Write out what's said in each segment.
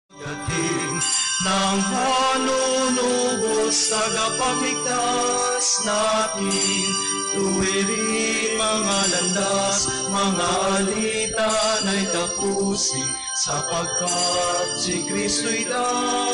Dating ng panunubos, tagapagligtas natin, tuwirin mga landas, mga alitan ay tapusin, sapagkat si Kristo'y darating.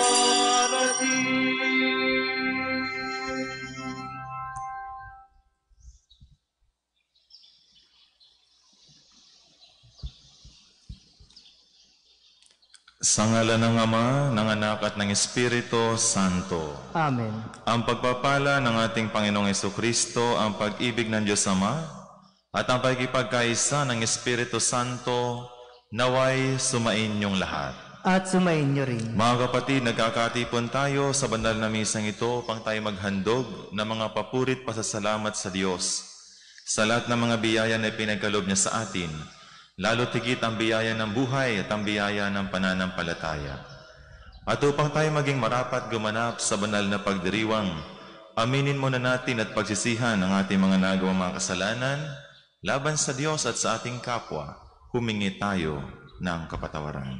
Sa ngalan ng Ama, ng Anak at ng Espiritu Santo. Amen. Ang pagpapala ng ating Panginoong Jesucristo, ang pag-ibig ng Diyos Ama, at ang pagkipagkaisa ng Espiritu Santo, naway sumainyong lahat. At sumayin niyo rin. Mga kapatid, nagkakatipon tayo sa banal na misang ito upang tayo maghandog ng mga papurit pasasalamat sa Diyos sa lahat ng mga biyaya na pinagkaloob niya sa atin, lalo tigit ang biyaya ng buhay at ang biyaya ng pananampalataya. At upang tayo maging marapat gumanap sa banal na pagdiriwang, aminin muna natin at pagsisihan ang ating mga nagawang mga kasalanan laban sa Diyos at sa ating kapwa. Humingi tayo ng kapatawaran.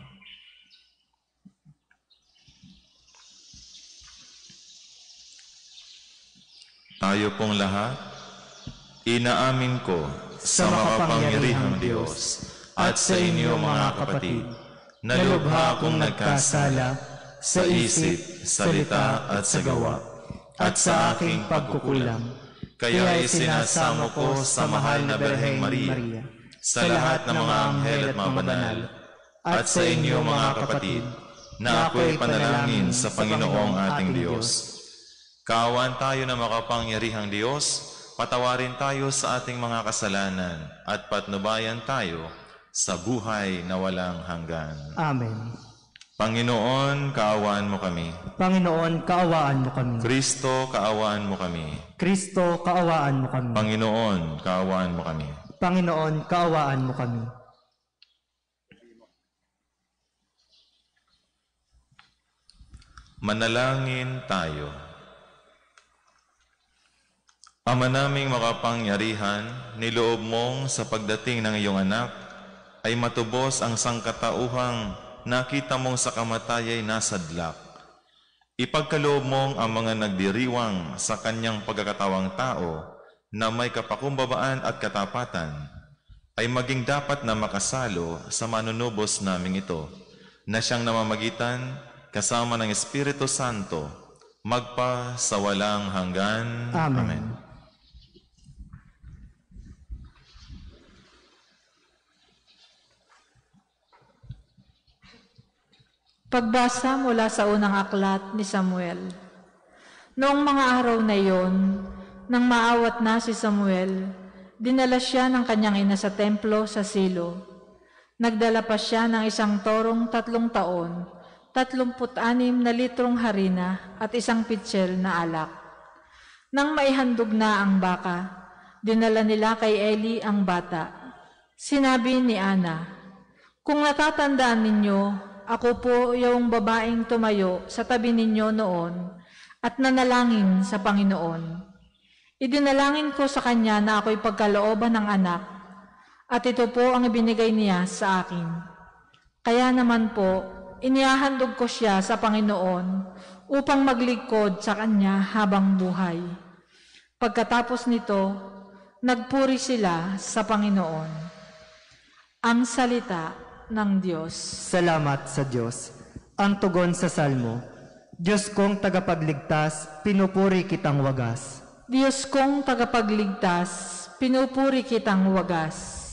Tayo pong lahat, inaamin ko sa makapangyarihang Diyos at sa inyo mga kapatid, na lubha akong nagkasala sa isip, salita at sa gawa, at sa aking pagkukulang. Kaya isinasamo ko sa mahal na Birheng Maria, sa lahat ng mga anghel at mga banal, at sa inyo mga kapatid, na ako'y panalangin sa Panginoong ating Diyos. Kaawaan tayo na makapangyarihang Diyos, patawarin tayo sa ating mga kasalanan at patnubayan tayo sa buhay na walang hanggan. Amen. Panginoon, kaawaan mo kami. Panginoon, kaawaan mo kami. Kristo, kaawaan mo kami. Kristo, kaawaan mo kami. Panginoon, kaawaan mo kami. Panginoon, kaawaan mo kami. Manalangin tayo. Ama naming makapangyarihan, niloob mong sa pagdating ng iyong anak ay matubos ang sangkatauhang nakita mong sa kamatay ay nasadlak. Ipagkaloob mong ang mga nagdiriwang sa kanyang pagkakatawang tao na may kapakumbabaan at katapatan ay maging dapat na makasalo sa manunubos naming ito, na siyang namamagitan kasama ng Espiritu Santo magpa sa walang hanggan. Amen. Amen. Pagbasa mula sa unang aklat ni Samuel. Noong mga araw na iyon, nang maawat na si Samuel, dinala siya ng kanyang ina sa templo sa Silo. Nagdala pa siya ng isang torong 3 taon, 36 na litrong harina at isang pitsil na alak. Nang maihandog na ang baka, dinala nila kay Eli ang bata. Sinabi ni Ana, "Kung natatandaan ninyo, ako po yung babaeng tumayo sa tabi ninyo noon at nanalangin sa Panginoon. Idinalangin ko sa kanya na ako'y pagkalooban ng anak, at ito po ang ibinigay niya sa akin. Kaya naman po, inihahandog ko siya sa Panginoon upang maglingkod sa kanya habang buhay." Pagkatapos nito, nagpuri sila sa Panginoon. Ang salita ng Diyos. Salamat sa Diyos. Ang tugon sa Salmo, Diyos kong tagapagligtas, pinupuri kitang wagas. Diyos kong tagapagligtas, pinupuri kitang wagas.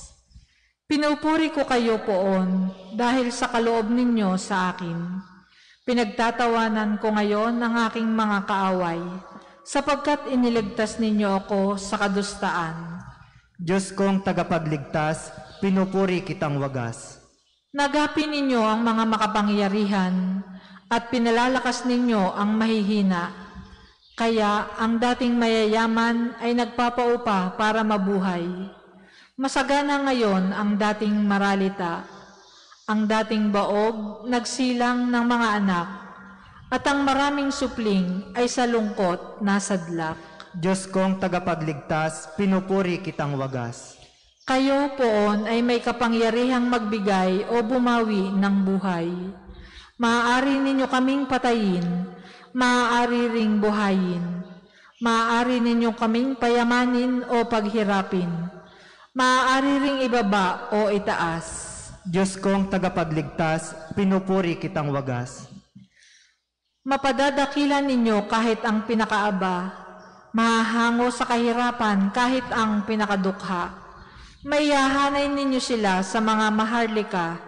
Pinupuri ko kayo poon dahil sa kaloob ninyo sa akin. Pinagtatawanan ko ngayon ang aking mga kaaway, sapagkat iniligtas ninyo ako sa kadustaan. Diyos kong tagapagligtas, pinupuri kitang wagas. Nagapin ninyo ang mga makapangyarihan at pinalalakas ninyo ang mahihina. Kaya ang dating mayayaman ay nagpapaupa para mabuhay. Masagana ngayon ang dating maralita. Ang dating baog nagsilang ng mga anak, at ang maraming supling ay sa lungkot nasadlak. Diyos kong tagapagligtas, pinupuri kitang wagas. Kayo poon ay may kapangyarihang magbigay o bumawi ng buhay. Maaari ninyo kaming patayin, maaari ring buhayin. Maaari ninyo kaming payamanin o paghirapin. Maaari ring ibaba o itaas. Diyos kong tagapagligtas, pinupuri kitang wagas. Mapadadakilan ninyo kahit ang pinakaaba, mahahango sa kahirapan kahit ang pinakadukha. Maihahanay ninyo sila sa mga maharlika,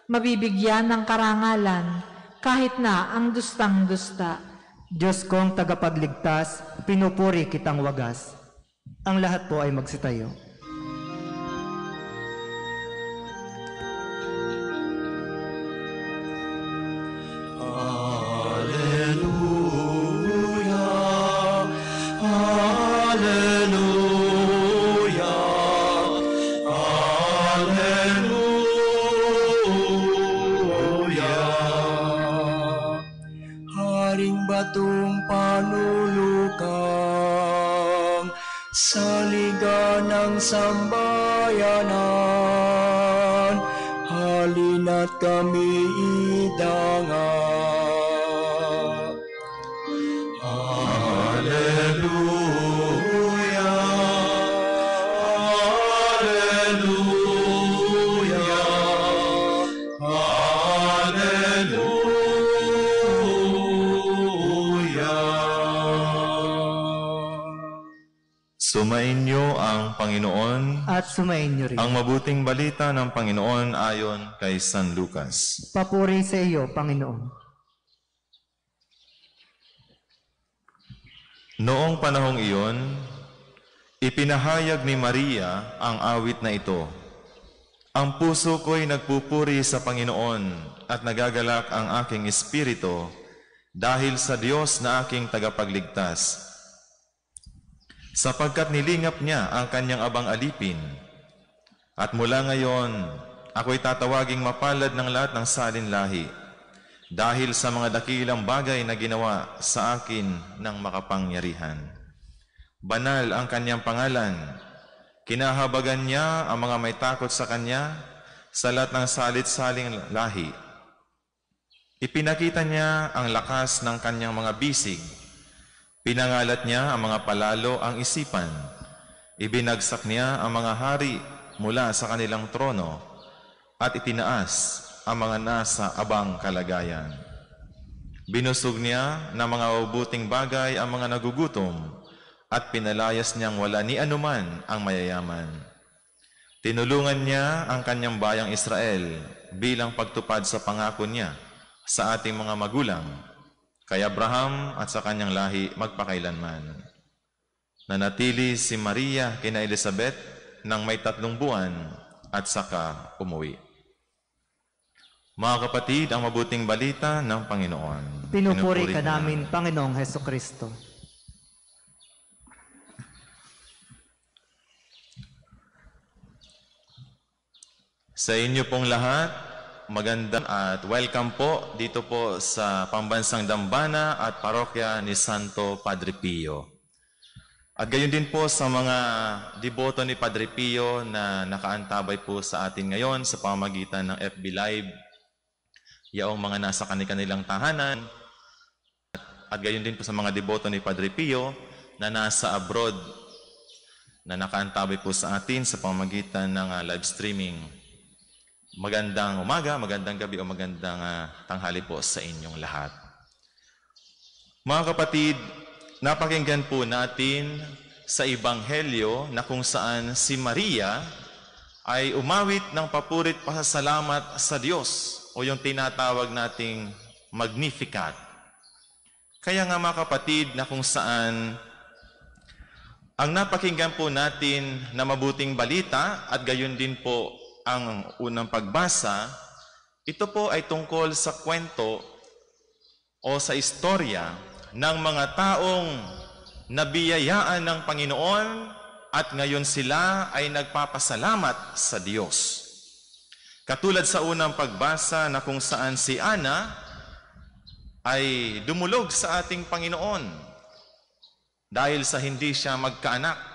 mabibigyan ng karangalan kahit na ang dustang-dusta. Diyos kong tagapagligtas, pinupuri kitang wagas. Ang lahat po ay magsitayo. Batong panulukang sa liga ng sambayanan, halina't kami idanga. Hallelujah, Hallelujah, Hallelujah. Sumainyo ang Panginoon At sumainyo rin. ang mabuting balita ng Panginoon ayon kay San Lucas. Papuri sa iyo, Panginoon. Noong panahong iyon, ipinahayag ni Maria ang awit na ito. Ang puso ko'y nagpupuri sa Panginoon at nagagalak ang aking espiritu dahil sa Diyos na aking tagapagligtas. Sapagkat nilingap niya ang kanyang abang alipin. At mula ngayon, ako'y tatawaging mapalad ng lahat ng salinlahi dahil sa mga dakilang bagay na ginawa sa akin ng makapangyarihan. Banal ang kanyang pangalan. Kinahabagan niya ang mga may takot sa kanya sa lahat ng salit-saling lahi. Ipinakita niya ang lakas ng kanyang mga bisig. Pinangalat niya ang mga palalo ang isipan. Ibinagsak niya ang mga hari mula sa kanilang trono at itinaas ang mga nasa abang kalagayan. Binusog niya ng mga mabubuting bagay ang mga nagugutom at pinalayas niyang wala ni anuman ang mayayaman. Tinulungan niya ang kanyang bayang Israel bilang pagtupad sa pangako niya sa ating mga magulang, kay Abraham at sa kanyang lahi magpakailanman. Nanatili si Maria kina Elizabeth nang may 3 buwan at saka umuwi. Mga kapatid, ang mabuting balita ng Panginoon. Pinupuri ka namin, Panginoong Hesukristo. Sa inyo pong lahat, magandang at welcome po dito po sa Pambansang Dambana at Parokya ni Santo Padre Pio. At gayon din po sa mga deboto ni Padre Pio na nakaantabay po sa atin ngayon sa pamamagitan ng FB Live, yaong mga nasa kanilang tahanan, at gayon din po sa mga deboto ni Padre Pio na nasa abroad na nakaantabay po sa atin sa pamamagitan ng live streaming. Magandang umaga, magandang gabi o magandang tanghali po sa inyong lahat. Mga kapatid, napakinggan po natin sa Ebanghelyo na kung saan si Maria ay umawit ng papurit pasasalamat sa Diyos o yung tinatawag nating Magnificat. Kaya nga mga kapatid na kung saan ang napakinggan po natin na mabuting balita at gayon din po ang unang pagbasa, ito po ay tungkol sa kwento o sa istorya ng mga taong nabiyayaan ng Panginoon at ngayon sila ay nagpapasalamat sa Diyos. Katulad sa unang pagbasa na kung saan si Ana ay dumulog sa ating Panginoon dahil sa hindi siya magkaanak.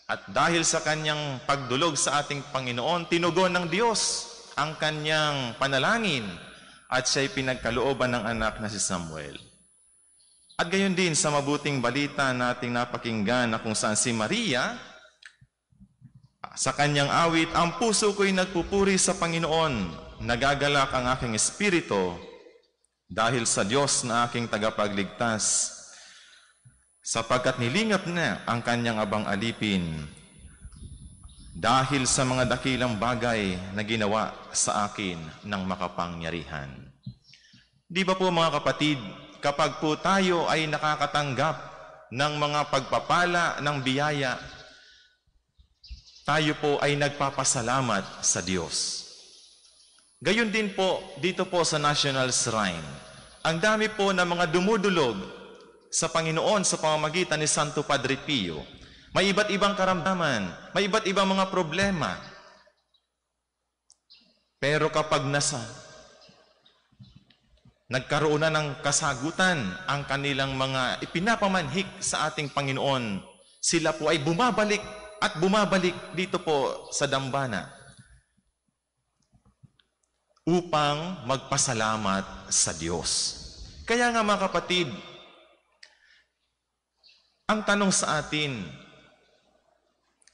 At dahil sa kanyang pagdulog sa ating Panginoon, tinugon ng Diyos ang kanyang panalangin at siya'y pinagkalooban ng anak na si Samuel. At gayon din sa mabuting balita nating napakinggan na kung saan si Maria, sa kanyang awit, ang puso ko'y nagpupuri sa Panginoon, nagagalak ang aking espiritu dahil sa Diyos na aking tagapagligtas, sapagkat nilingap niya ang kanyang abang alipin dahil sa mga dakilang bagay na ginawa sa akin ng makapangyarihan. Di ba po mga kapatid, kapag po tayo ay nakakatanggap ng mga pagpapala ng biyaya, tayo po ay nagpapasalamat sa Diyos. Gayon din po dito po sa National Shrine. Ang dami po ng mga dumudulog sa Panginoon sa pamamagitan ni Santo Padre Pio. May iba't ibang karamdaman, may iba't ibang mga problema. Pero kapag nagkaroon na ng kasagutan ang kanilang mga ipinapamanhik sa ating Panginoon, sila po ay bumabalik at bumabalik dito po sa dambana upang magpasalamat sa Diyos. Kaya nga mga kapatid, ang tanong sa atin,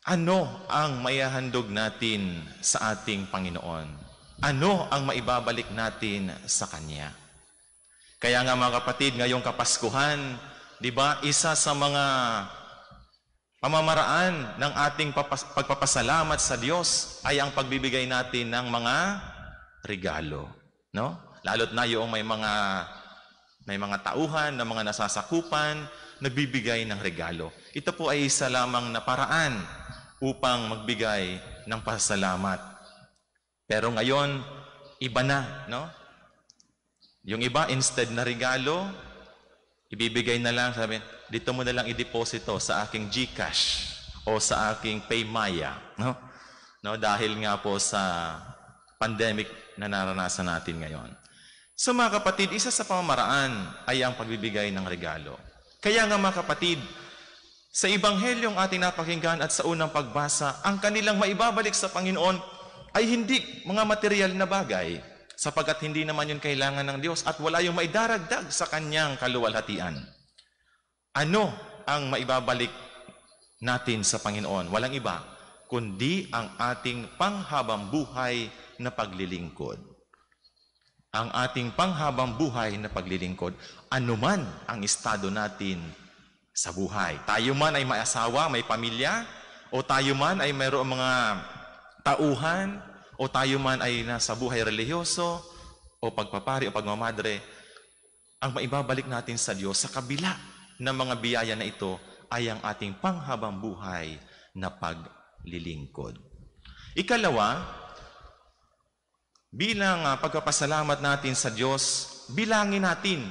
ano ang maihahandog natin sa ating Panginoon? Ano ang maibabalik natin sa Kanya? Kaya nga mga kapatid, ngayong Kapaskuhan, di ba, isa sa mga pamamaraan ng ating pagpapasalamat sa Diyos ay ang pagbibigay natin ng mga regalo, no? Lalo't na yung may mga tauhan na mga nasasakupan, nagbibigay ng regalo. Ito po ay isa lamang na paraan upang magbigay ng pasalamat. Pero ngayon, iba na, no? Yung iba, instead na regalo, ibibigay na lang, sabi, dito mo na lang i-deposito sa aking GCash o sa aking Paymaya, no? Dahil nga po sa pandemic na naranasan natin ngayon. So mga kapatid, isa sa pamamaraan ay ang pagbibigay ng regalo. Kaya nga mga kapatid, sa Ebanghelyong ating napakinggan at sa unang pagbasa, ang kanilang maibabalik sa Panginoon ay hindi mga material na bagay, sapagkat hindi naman yun kailangan ng Diyos at wala yung maidaragdag sa kanyang kaluwalhatian. Ano ang maibabalik natin sa Panginoon? Walang iba, kundi ang ating panghabang buhay na paglilingkod. Ang ating panghabang buhay na paglilingkod, anuman ang estado natin sa buhay. Tayo man ay may asawa, may pamilya, o tayo man ay mayroong mga tauhan, o tayo man ay nasa buhay relihiyoso, o pagpapari, o pagmamadre, ang maibabalik natin sa Diyos sa kabila ng mga biyaya na ito ay ang ating panghabang buhay na paglilingkod. Ikalawa, bilang pagpapasalamat natin sa Diyos, bilangin natin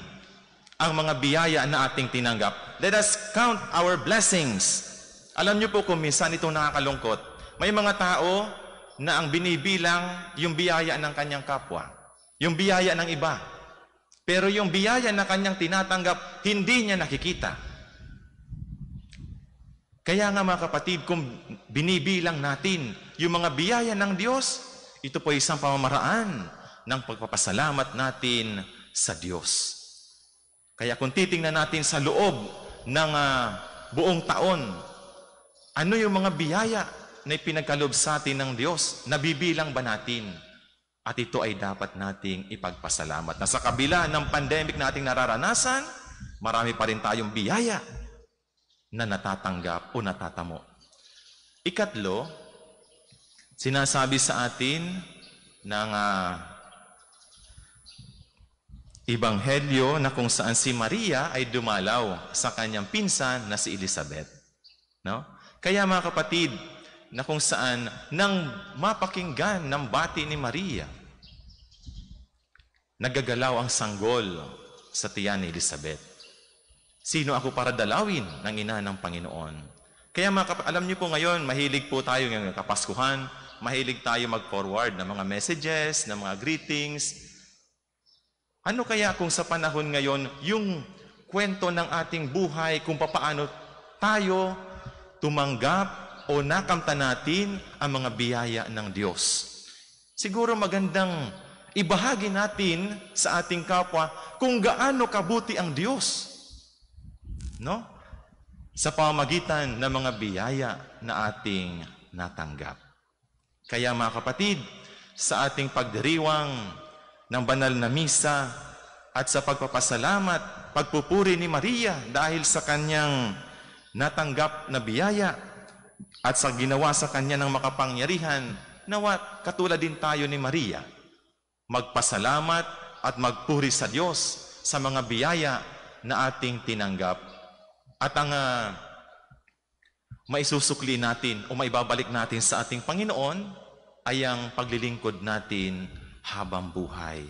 ang mga biyaya na ating tinanggap. Let us count our blessings. Alam niyo po kung minsan itong nakakalungkot, may mga tao na ang binibilang yung biyaya ng kanyang kapwa, yung biyaya ng iba. Pero yung biyaya na kanyang tinatanggap, hindi niya nakikita. Kaya nga mga kapatid, kung binibilang natin yung mga biyaya ng Diyos, ito po isang pamamaraan ng pagpapasalamat natin sa Diyos. Kaya kung titingnan natin sa loob ng buong taon, ano yung mga biyaya na ipinagkaloob sa atin ng Diyos, nabibilang ba natin? At ito ay dapat nating ipagpasalamat. Na sa kabila ng pandemic na ating nararanasan, marami pa rin tayong biyaya na natatanggap o natatamo. Ikatlo, sinasabi sa atin ng Ebanghelyo na kung saan si Maria ay dumalaw sa kanyang pinsan na si Elizabeth. No? Kaya mga kapatid, na kung saan nang mapakinggan ng bati ni Maria, naggagalaw ang sanggol sa tiyan ni Elizabeth. Sino ako para dalawin ng ina ng Panginoon? Kaya alam niyo po ngayon, mahilig po tayo ngayong Kapaskuhan, mahilig tayo mag-forward ng mga messages, ng mga greetings. Ano kaya kung sa panahon ngayon, yung kwento ng ating buhay, kung papaano tayo tumanggap o nakamta natin ang mga biyaya ng Diyos? Siguro magandang ibahagi natin sa ating kapwa kung gaano kabuti ang Diyos. No? Sa pamamagitan ng mga biyaya na ating natanggap. Kaya mga kapatid, sa ating pagdiriwang ng banal na misa at sa pagpapasalamat, pagpupuri ni Maria dahil sa kanyang natanggap na biyaya at sa ginawa sa kanya ng makapangyarihan, nawa katulad din tayo ni Maria, magpasalamat at magpuri sa Diyos sa mga biyaya na ating tinanggap. At ang maisusukli natin o maibabalik natin sa ating Panginoon ay ang paglilingkod natin habang buhay.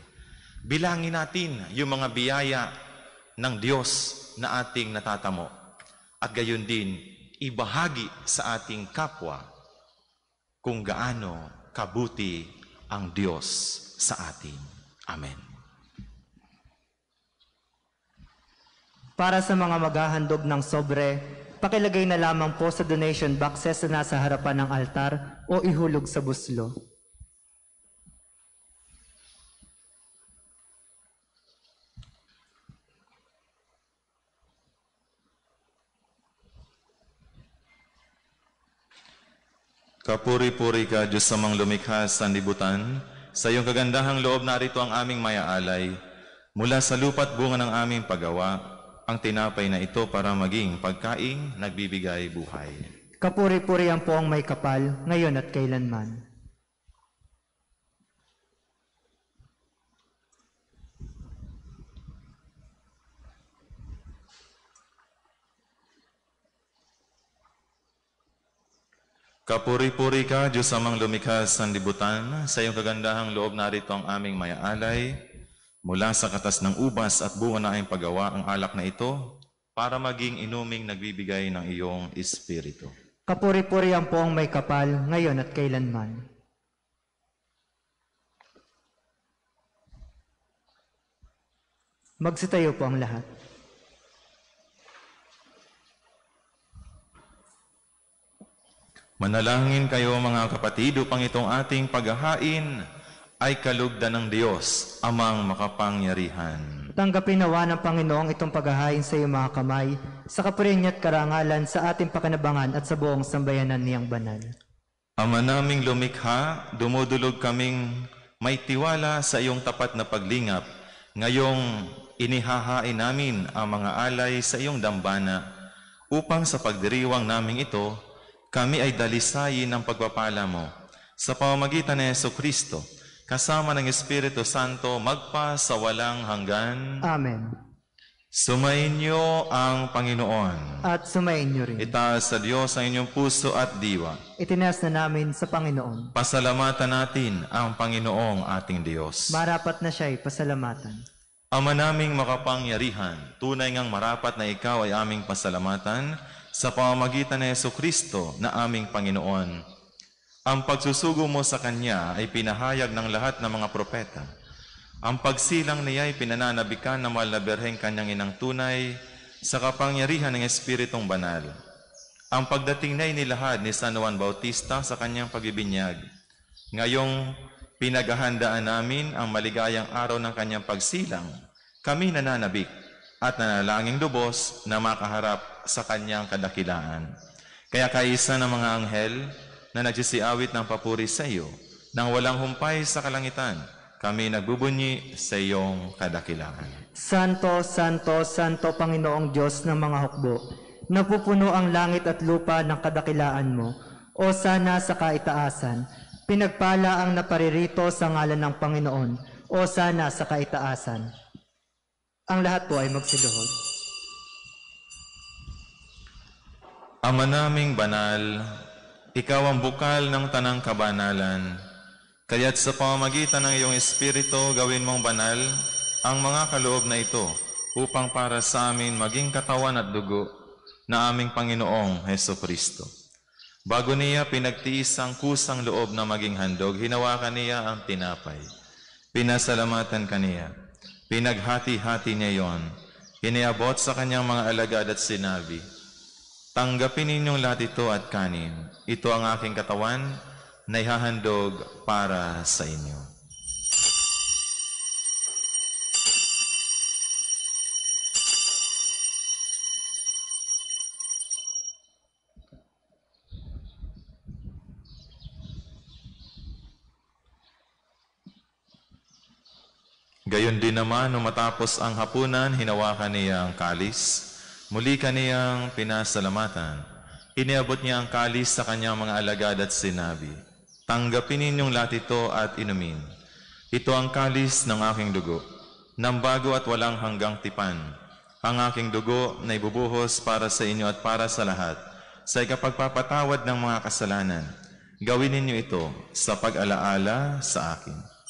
Bilangin natin yung mga biyaya ng Diyos na ating natatamo. At gayon din, ibahagi sa ating kapwa kung gaano kabuti ang Diyos sa atin. Amen. Para sa mga maghahandog ng sobre, pakilagay na lamang po sa donation boxes na nasa harapan ng altar o ihulog sa buslo. Kapuri-puri ka, Diyos samang lumikha sa sanlibutan. Sa iyong kagandahang loob narito ang aming mayaalay. Mula sa lupa't bunga ng aming paggawa, ang tinapay na ito para maging pagkaing nagbibigay buhay. Kapuri-purihan po ang may kapal, ngayon at kailanman. Kapuri-puri ka, Diyos amang lumikha sa sanlibutan. Sa iyong kagandahang loob narito ang aming mayaalay. Mula sa katas ng ubas at bunga na aming paggawa ang alak na ito para maging inuming nagbibigay ng iyong espiritu. Kapuri-purihan po ang may kapal, ngayon at kailanman. Magsitayo po ang lahat. Manalangin kayo mga kapatid upang itong ating paghahain ay kalugdan ng Diyos, amang makapangyarihan. Tanggapin nawa ng Panginoong itong paghahain sa iyong mga kamay, sa kapurihan niya at karangalan sa ating pakanabangan at sa buong sambayanan niyang banal. Ama naming lumikha, dumudulog kaming may tiwala sa iyong tapat na paglingap. Ngayong inihahain namin ang mga alay sa iyong dambana, upang sa pagdiriwang naming ito, kami ay dalisayin ng pagpapala mo. Sa pamamagitan ni Jesucristo, kasama ng Espiritu Santo, magpa sa walang hanggan. Amen. Sumainyo ang Panginoon. At sumayin niyo rin. Itaas sa Diyos ang inyong puso at diwa. Itinaas na namin sa Panginoon. Pasalamatan natin ang Panginoong ating Diyos. Marapat na siya'y pasalamatan. Ama naming makapangyarihan, tunay ngang marapat na ikaw ay aming pasalamatan sa pamamagitan ni Jesucristo na aming Panginoon. Ang pagsusugo mo sa Kanya ay pinahayag ng lahat ng mga propeta. Ang pagsilang niya ay pinananabikan ng mahal na Birheng Kanyang Inang Tunay sa kapangyarihan ng Espiritong Banal. Ang pagdating na inilahad ni San Juan Bautista sa kanyang pagbibinyag. Ngayong pinaghahandaan namin ang maligayang araw ng kanyang pagsilang, kami nananabik at nanalangin lubos na makaharap sa kanyang kadakilaan. Kaya kaisa ng mga anghel na nagsisiawit ng papuri sa iyo, nang walang humpay sa kalangitan, kami nagbubunyi sa iyong kadakilaan. Santo, Santo, Santo Panginoong Diyos ng mga hukbo, napupuno ang langit at lupa ng kadakilaan mo, o sana sa kaitaasan, pinagpala ang naparirito sa ngalan ng Panginoon, o sana sa kaitaasan. Ang lahat po ay magsiluhod. Ama naming banal, ikaw ang bukal ng tanang kabanalan, kaya't sa pamamagitan ng iyong Espiritu gawin mong banal ang mga kaloob na ito upang para sa amin maging katawan at dugo na aming Panginoong Jesucristo. Bago niya pinagtiis ang kusang loob na maging handog, hinawakan niya ang tinapay. Pinasalamatan kaniya. Pinaghati-hati niya yon. Iniabot sa kanyang mga alagad at sinabi, tanggapin ninyong lahat ito at kanin. Ito ang aking katawan na ihahandog para sa inyo. Gayon din naman, nung matapos ang hapunan, hinawakan niya ang kalis. Muli kaniyang pinasalamatan. Iniabot niya ang kalis sa kanyang mga alagad at sinabi, "Tanggapin ninyong lahat ito at inumin. Ito ang kalis ng aking dugo, ng bago at walang hanggang tipan. Ang aking dugo na ibubuhos para sa inyo at para sa lahat, sa ikapagpapatawad ng mga kasalanan. Gawin ninyo ito sa pag-alaala sa akin."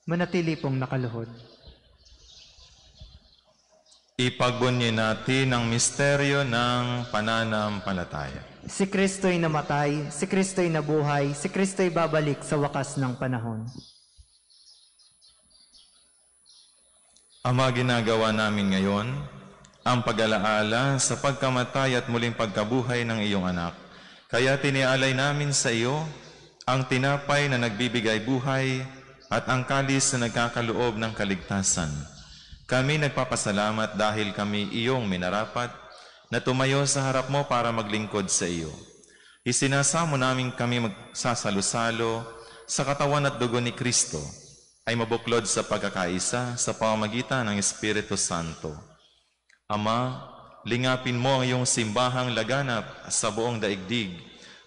Manatili pong nakaluhod. Ipagbunyi natin ang misteryo ng pananampalataya. Si Kristo'y namatay, si Kristo'y nabuhay, si Kristo'y babalik sa wakas ng panahon. Ama, ginagawa namin ngayon ang pag-alaala sa pagkamatay at muling pagkabuhay ng iyong anak. Kaya tinialay namin sa iyo ang tinapay na nagbibigay buhay at ang kalis na nagkakaloob ng kaligtasan. Kami nagpapasalamat dahil kami iyong minarapat na tumayo sa harap mo para maglingkod sa iyo. Isinasamo namin kami magsasalo-salo sa katawan at dugo ni Kristo ay mabuklod sa pagkakaisa sa pamamagitan ng Espiritu Santo. Ama, lingapin mo ang iyong simbahang laganap sa buong daigdig.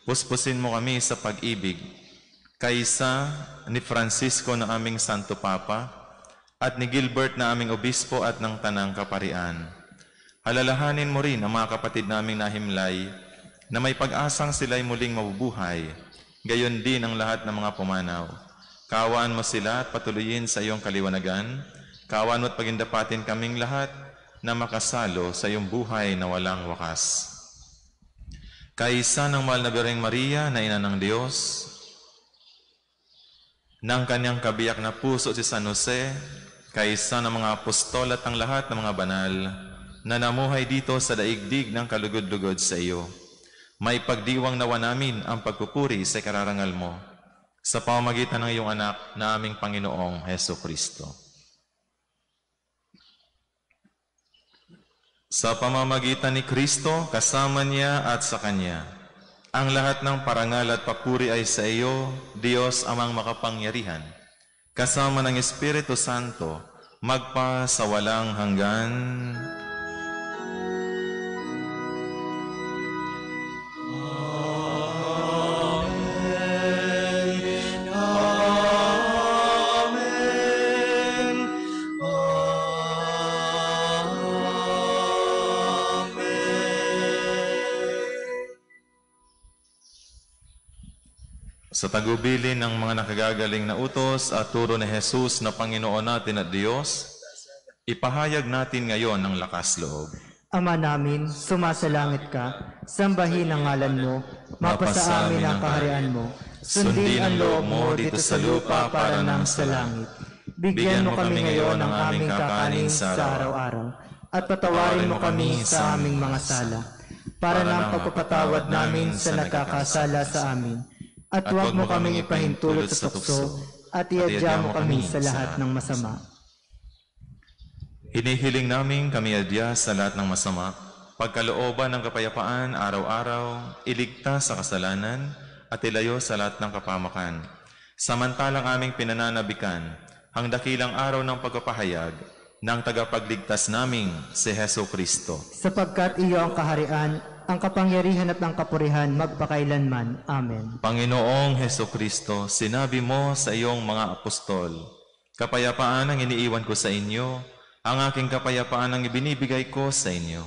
Puspusin mo kami sa pag-ibig. Kaisa ni Francisco na aming Santo Papa at ni Gilbert na aming Obispo at ng Tanang Kaparian. Halalahanin mo rin ang mga kapatid naming nahimlay na may pag-asang sila'y muling mabubuhay, gayon din ang lahat ng mga pumanaw. Kaawaan mo sila at patuloyin sa iyong kaliwanagan. Kaawaan mo at pagindapatin kaming lahat na makasalo sa iyong buhay na walang wakas. Kaisa ng mahal na Birheng Maria na Ina ng Diyos, ng kanyang kabiyak na puso si San Jose, kaisa ng mga apostol at ang lahat ng mga banal na namuhay dito sa daigdig ng kalugod-lugod sa iyo. May pagdiwang nawa namin ang pagpupuri sa kararangal mo sa pamamagitan ng iyong anak na aming Panginoong Heso Kristo. Sa pamamagitan ni Kristo, kasama niya at sa Kanya, ang lahat ng parangal at papuri ay sa iyo, Diyos amang makapangyarihan, kasama ng Espiritu Santo, magpa sa walang hanggan. Sa tagubilin ng mga nakagagaling na utos at turo ni Jesus na Panginoon natin at Diyos, ipahayag natin ngayon ang lakas loob. Ama namin, sumasalangit ka, sambahin ang ngalan mo, mapasa amin ang kaharian mo, sundin ang loob mo dito sa lupa para nang sa langit. Bigyan mo kami ngayon ng aming kakanin sa araw-araw, at patawarin mo kami sa aming mga sala, para nang pagpapatawad namin sa nagkakasala sa amin. At huwag mo kaming ipahintulot sa tukso, at iadya mo kami sa lahat ng masama. Hinihiling namin kami adya sa lahat ng masama, pagkalooban ng kapayapaan araw-araw, iligtas sa kasalanan, at ilayo sa lahat ng kapamakan. Samantalang aming pinananabikan, ang dakilang araw ng pagpapahayag ng tagapagligtas naming si Heso Kristo. Sapagkat iyo ang kaharian, ang kapangyarihan at ang kapurihan magpakailanman. Amen. Panginoong Heso Kristo, sinabi mo sa iyong mga apostol, kapayapaan ang iniiwan ko sa inyo, ang aking kapayapaan ang ibinibigay ko sa inyo.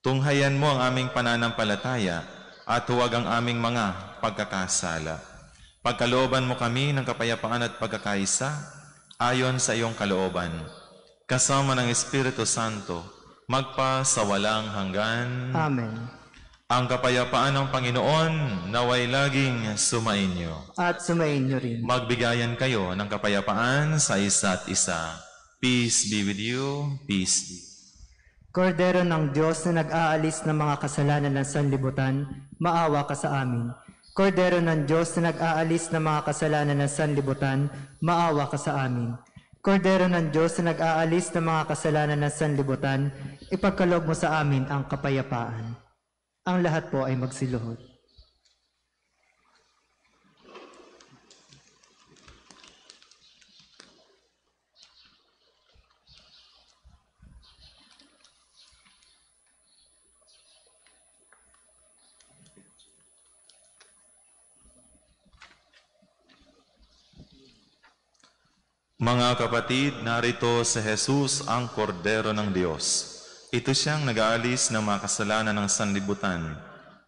Tunghayan mo ang aming pananampalataya at huwag ang aming mga pagkakasala. Pagkalooban mo kami ng kapayapaan at pagkakaisa ayon sa iyong kalooban. Kasama ng Espiritu Santo, magpa sa walang hanggan. Amen. Ang kapayapaan ng Panginoon naway laging sumainyo. At sumainyo rin. Magbigayan kayo ng kapayapaan sa isa't isa. Peace be with you. Peace be. Kordero ng Diyos na nag-aalis ng mga kasalanan ng sanlibutan, maawa ka sa amin. Kordero ng Diyos na nag-aalis ng mga kasalanan ng sanlibutan, maawa ka sa amin. Kordero ng Diyos na nag-aalis ng mga kasalanan ng sanlibutan, ipagkaloob mo sa amin ang kapayapaan. Ang lahat po ay magsiluhod. Mga kapatid, narito si Jesus ang kordero ng Diyos. Ito siyang nag-aalis ng mga kasalanan ng sanlibutan.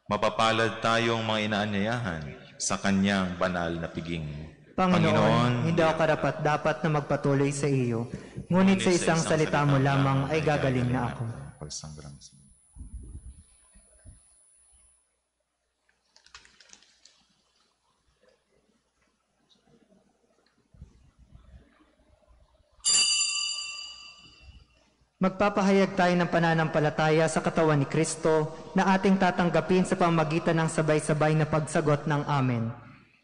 Mapapalad tayong mga inaanyayahan sa kanyang banal na piging. Panginoon, hindi ako karapat-dapat na magpatuloy sa iyo, ngunit sa isang salita mo lamang ay gagaling na ako. Pagsangrang sa Magpapahayag tayo ng pananampalataya sa katawan ni Kristo na ating tatanggapin sa pamamagitan ng sabay-sabay na pagsagot ng Amen.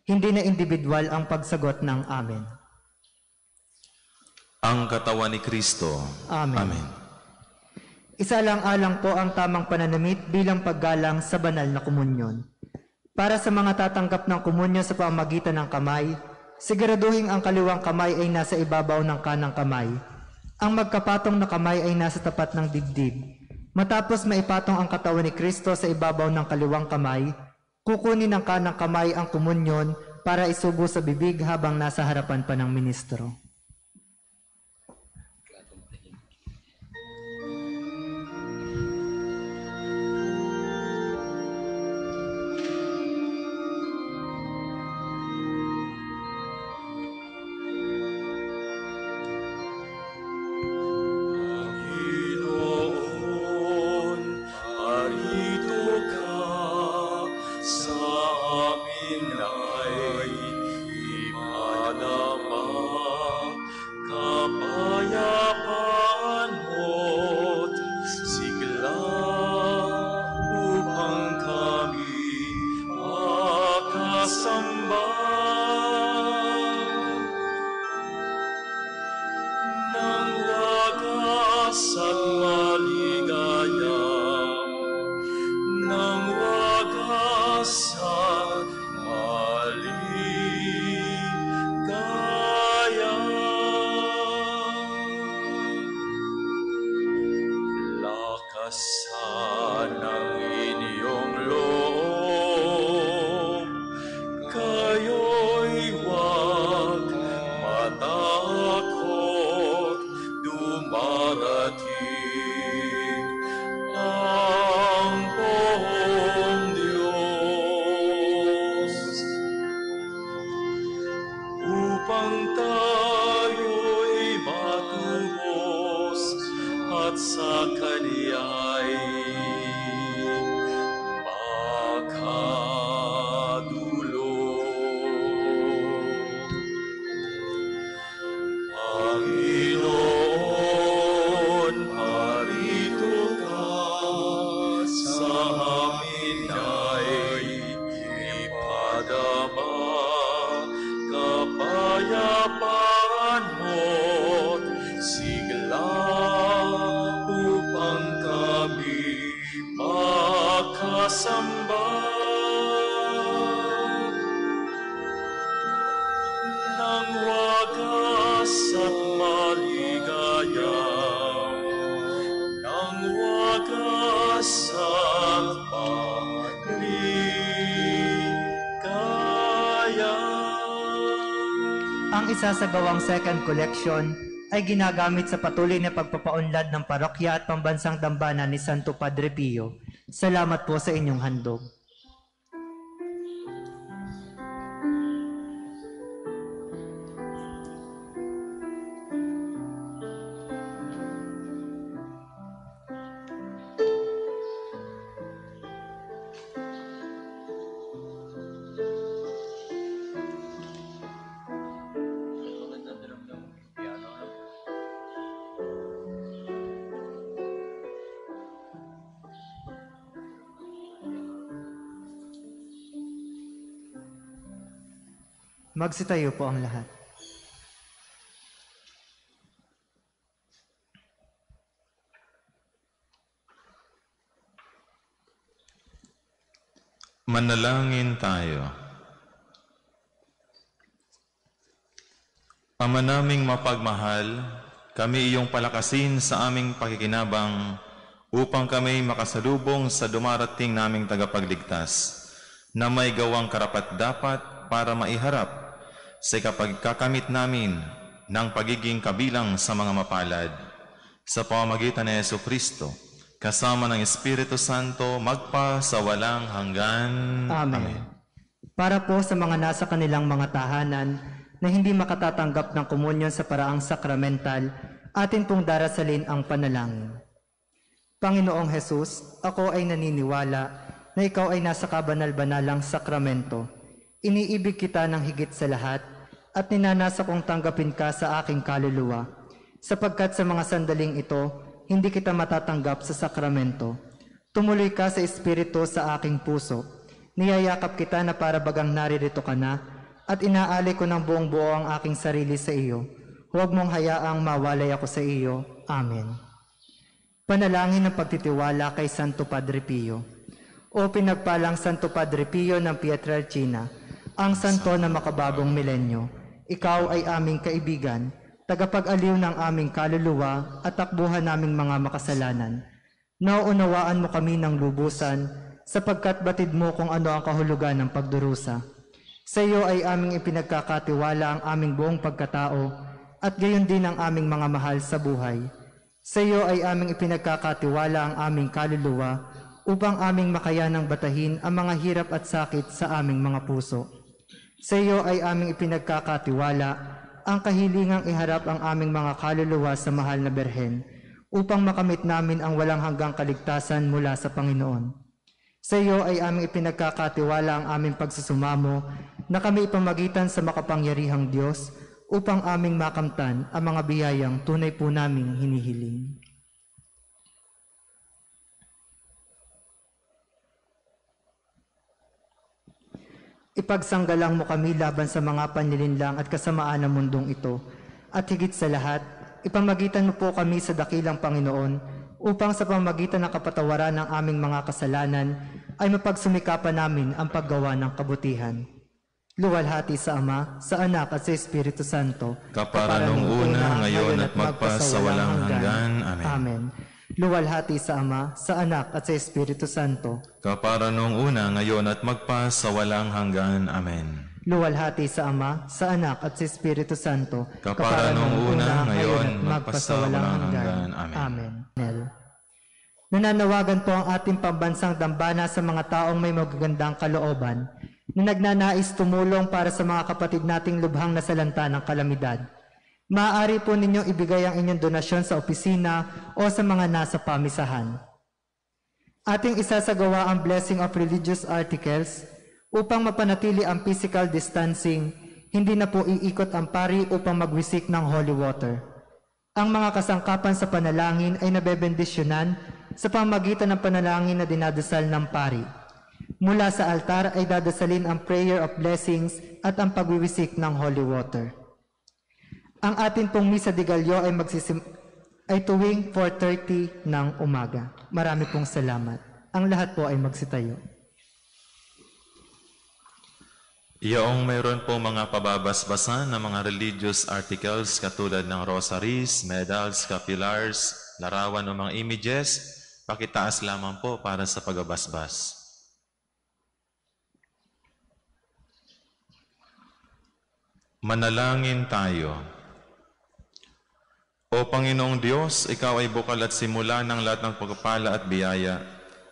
Hindi na individual ang pagsagot ng Amen. ang katawan ni Kristo. Amen. Amen. Isalang-alang po ang tamang pananamit bilang paggalang sa banal na komunyon. Para sa mga tatanggap ng komunyon sa pamamagitan ng kamay, siguraduhin ang kaliwang kamay ay nasa ibabaw ng kanang kamay. Ang magkapatong na kamay ay nasa tapat ng dibdib. Matapos maipatong ang katawan ni Kristo sa ibabaw ng kaliwang kamay, kukunin ng kanang kamay ang komunyon para isubo sa bibig habang nasa harapan pa ng ministro. Ang isasagawang second collection ay ginagamit sa patuloy na pagpapaunlad ng parokya at pambansang dambana ni Santo Padre Pio. Salamat po sa inyong handog. Magsitayo po ang lahat. Manalangin tayo. Ama naming mapagmahal, kami iyong palakasin sa aming pakikinabang upang kami makasalubong sa dumarating naming tagapagligtas na may gawang karapat-dapat para maiharap sa kapagkakamit namin ng pagiging kabilang sa mga mapalad. Sa pamamagitan ni Jesucristo, kasama ng Espiritu Santo, magpa sa walang hanggan. Amen. Para po sa mga nasa kanilang mga tahanan na hindi makatatanggap ng komunyon sa paraang sakramental, atin pong darasalin ang panalangin. Panginoong Hesus, ako ay naniniwala na ikaw ay nasa kabanal-banalang sakramento. Iniibig kita ng higit sa lahat at ninanasa kong tanggapin ka sa aking kaluluwa, sapagkat sa mga sandaling ito, hindi kita matatanggap sa sakramento. Tumuloy ka sa Espiritu sa aking puso. Niyayakap kita na para bagang naririto ka na, at inaali ko ng buong buo ang aking sarili sa iyo. Huwag mong hayaang mawalay ako sa iyo. Amen. Panalangin ng pagtitiwala kay Santo Padre Pio. O pinagpalang Santo Padre Pio ng Pietrelcina, ang santo na makabagong milenyo, ikaw ay aming kaibigan, tagapag-aliw ng aming kaluluwa at takbuhan naming mga makasalanan. Nauunawaan mo kami ng lubusan, sapagkat batid mo kung ano ang kahulugan ng pagdurusa. Sa iyo ay aming ipinagkakatiwala ang aming buong pagkatao at gayon din ang aming mga mahal sa buhay. Sa iyo ay aming ipinagkakatiwala ang aming kaluluwa upang aming makayanang batahin ang mga hirap at sakit sa aming mga puso. Sa iyo ay aming ipinagkakatiwala ang kahilingang iharap ang aming mga kaluluwa sa mahal na Berhen upang makamit namin ang walang hanggang kaligtasan mula sa Panginoon. Sa iyo ay aming ipinagkakatiwala ang aming pagsusumamo na kami ipamagitan sa makapangyarihang Diyos upang aming makamtan ang mga biyayang tunay po naming hinihiling. Ipagsanggalang mo kami laban sa mga panlilinlang at kasamaan ng mundong ito, at higit sa lahat, ipamagitan mo po kami sa dakilang Panginoon upang sa pamamagitan ng kapatawaran ng aming mga kasalanan ay mapagsumikapan namin ang paggawa ng kabutihan. Luwalhati sa Ama, sa Anak at sa Espiritu Santo, Kapara nung una, ngayon at magpasawalang hanggan. Amen. Amen. Luwalhati sa Ama, sa Anak at sa Espiritu Santo, Kapara nung una, ngayon at magpasawalang hanggan. Amen. luwalhati sa Ama, sa Anak at sa Espiritu Santo, Kapara nung una, ngayon, magpasawalang hanggan. Amen. Amen. Nananawagan po ang ating pambansang dambana sa mga taong may magagandang kalooban na nagnanais tumulong para sa mga kapatid nating lubhang nasalanta ng kalamidad. Maaari po ninyong ibigay ang inyong donasyon sa opisina o sa mga nasa pamisahan. Ating isasagawa ang blessing of religious articles upang mapanatili ang physical distancing. Hindi na po iikot ang pari upang magwisik ng holy water. Ang mga kasangkapan sa panalangin ay nabebendisyonan sa pamagitan ng panalangin na dinadasal ng pari. Mula sa altar ay dadasalin ang prayer of blessings at ang pagwiwisik ng holy water. Ang atin pong Misa de Gallo ay tuwing 4:30 ng umaga. Marami pong salamat. Ang lahat po ay magsitayo. Iyong mayroon po mga pababasbasan ng mga religious articles katulad ng rosaries, medals, capillars, larawan o mga images. Pakitaas lamang po para sa pagbabasbas. Manalangin tayo. O Panginoong Diyos, Ikaw ay bukal at simula ng lahat ng pagpapala at biyaya.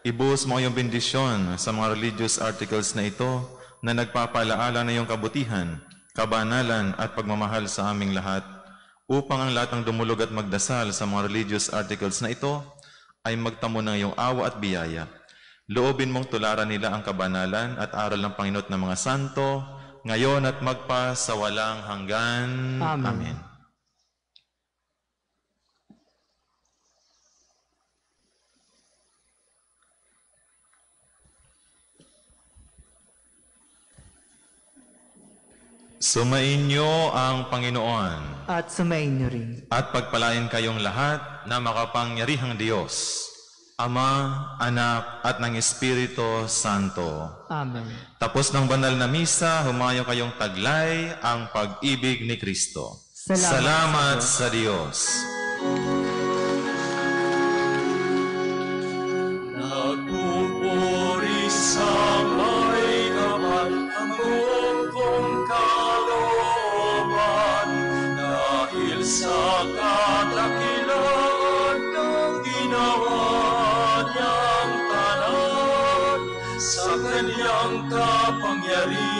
Ibuhos mo iyong bendisyon sa mga religious articles na ito na nagpapalaala na iyong kabutihan, kabanalan at pagmamahal sa aming lahat, upang ang lahat ng dumulog at magdasal sa mga religious articles na ito ay magtamo ng iyong awa at biyaya. Loobin mong tularan nila ang kabanalan at aral ng Panginoon ng mga santo, ngayon at magpa sa walang hanggan. Amen. Amen. Sumainyo ang Panginoon At sumainyo rin. at pagpalain kayong lahat na makapangyarihang Diyos, Ama, Anak, at ng Espiritu Santo. Amen. Tapos ng banal na misa, humayo kayong taglay ang pag-ibig ni Kristo. Salamat Sa Diyos. Nagpupuri sa may kapal ang buong kong kalooban dahil sa kadakilaan ng ginawa niyang tanan sa kanyang kapangyarihan.